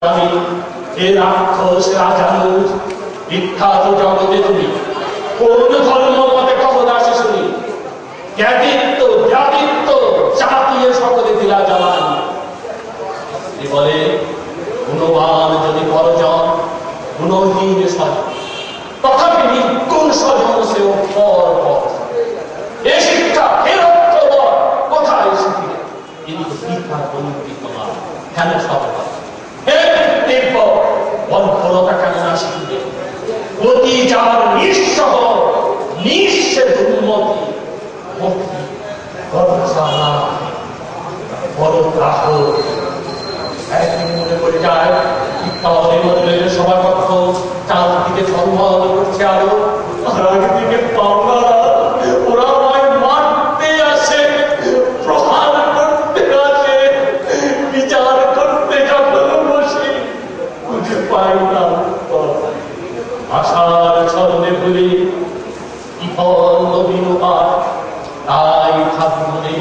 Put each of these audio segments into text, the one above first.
আমি এ রাক্ষস রাজানুজ বিখ্যাত জগতে তুমি কোন ধর্ম মতে কবদাসে শুনি জ্ঞাতিত্ব জাতিত্ব জাতীয় সকলে দিলা জানান বলে গুণবান যদি পরজন গুণহীন স্বজন তথাপি নির্গুণ স্বজন সেও পর পর এ শিক্ষা কোথায় শিখিলে কিন্তু পিতা বন্ধু তোমার কেন সব বর্বরতা কেন না শিখবে অতি যার নিঃসহ নিঃস্বের উন্মতি ভক্তি গর্বসারা বড়দাহ একদিন মনে পড়ে যায় সভাকক্ষ চারদিকে ঝলমল করছে আলো আর একদিকে পাওনারা ওরা আমায় মারতে আসে প্রহার করতে আসে বিচার করতে যখন বসি খুঁজে পাই না আশার ছন্দে ভুলি বিফল নবীনতা তাই ভাবি মনে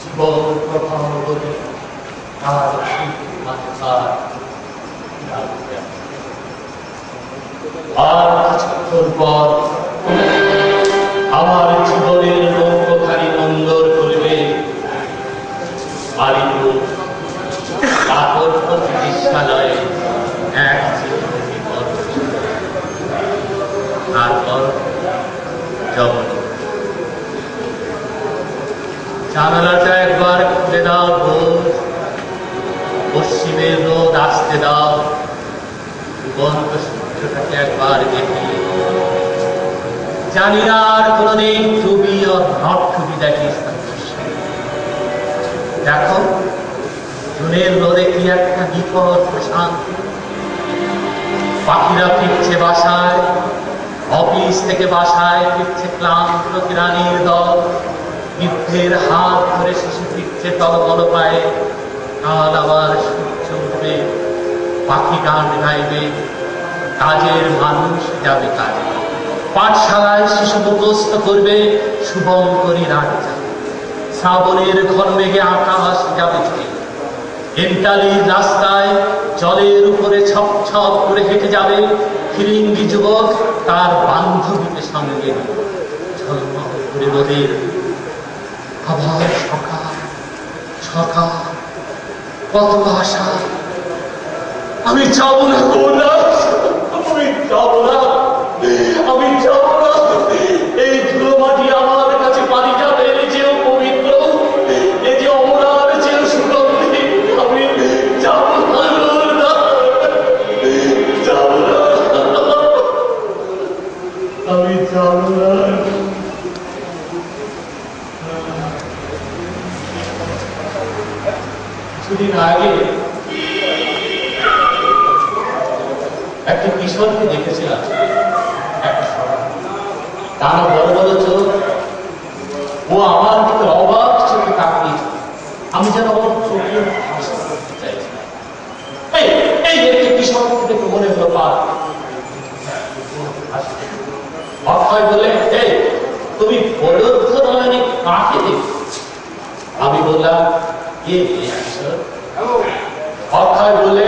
জীবন প্রথম বলি আর কিছুক্ষণ পর আমার জীবনের নৌকোখানি মন্দর করবে বাড়িপুর চিকিৎসালয়ে এক তারপর জানালাটা একবার খুলে দাও রোদ পশ্চিমের রোদ আসতে দাও বন্ধ সূর্যটাকে একবার দেখি জানি না আর কোনদিন টুবি ও নট টুবি দেখিস দেখো জুনের রোদে কি একটা বিপদ প্রশান্তি পাখিরা ফিরছে বাসায় অফিস থেকে বাসায় ফিরছে ক্লান্ত কিরানির দল বৃদ্ধের হাত ধরে শিশু ফিরছে তলবল পায়ে কাল আবার সূর্য উঠবে পাখি গান গাইবে কাজের মানুষ যাবে কাজে পাঠশালায় শিশু মুখস্থ করবে শুভঙ্করী রাজা শ্রাবণের ঘন মেঘে আকাশ যাবে এন্টালির রাস্তায় জলের উপরে ছপ ছপ করে হেঁটে যাবে ফিরিঙ্গি যুবক তার বান্ধবীকে সঙ্গে ঝলমল করে রোদের আবার সকাল সকাল কত আশা আমি যাব না আমি যাব না আমি যাব না এই ধুলো মাটি আমার কাছে পানি যাবে যেও পবিত্র এই যে অমরার যেও সুগন্ধি আমি যাব না যাব না আমি যাব না কিছুদিন আগে একটা কিশোরকে দেখেছিলাম তার বড় বড় চোখ ও আমার দিকে অবাক চোখে তাকিয়ে আমি যেন ওর চোখে হাসি করতে চাইছিলাম এই একটি কিশোরকে দেখে মনে হলো পার অক্ষয় বলে এই তুমি বলদ্ধ নয়নে কাকে দেখো আমি বললাম কে কিশোর অক্ষয় বলে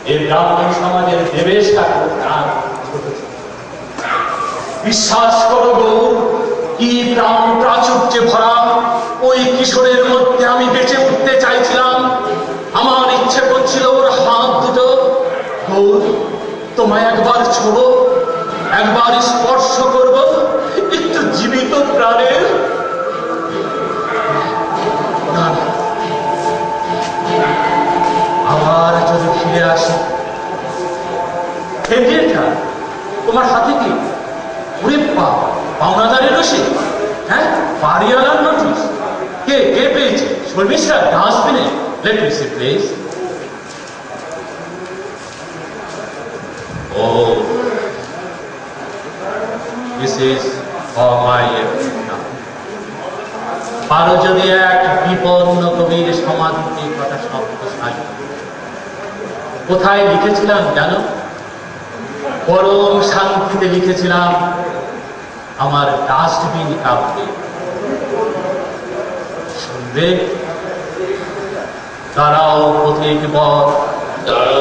এই ব্রাহ্মণ সমাজের দেবেশ ঠাকুর তার ছোট বিশ্বাস করো গৌর কি প্রাণ প্রাচুর্যে ভরা ওই কিশোরের মধ্যে আমি বেঁচে উঠতে চাইছিলাম আমার ইচ্ছে করছিল ওর হাত দুটো গৌর তোমায় একবার ছোড়ো একবার স্পর্শ করব একটু জীবিত প্রাণের আবার যদি ফিরে আসে তোমার হাতে কি ওরে পাওনাদারের রসিদ হ্যাঁ বাড়িওয়ালার নোটিশ কে কে পেয়েছে শর্মিষ্ঠা ডাস্টবিনে লেট মি সি প্লিজ ও দিস ইজ ফর মাই পারো যদি এক বিপন্ন কবির সমাধিতে কথা শব্দ সাজি কোথায় লিখেছিলাম জানো পরম শান্তিতে লিখেছিলাম আমার ডাস্টবিন কাব্যে শুনবে তারাও পথিক বর দাঁড়াও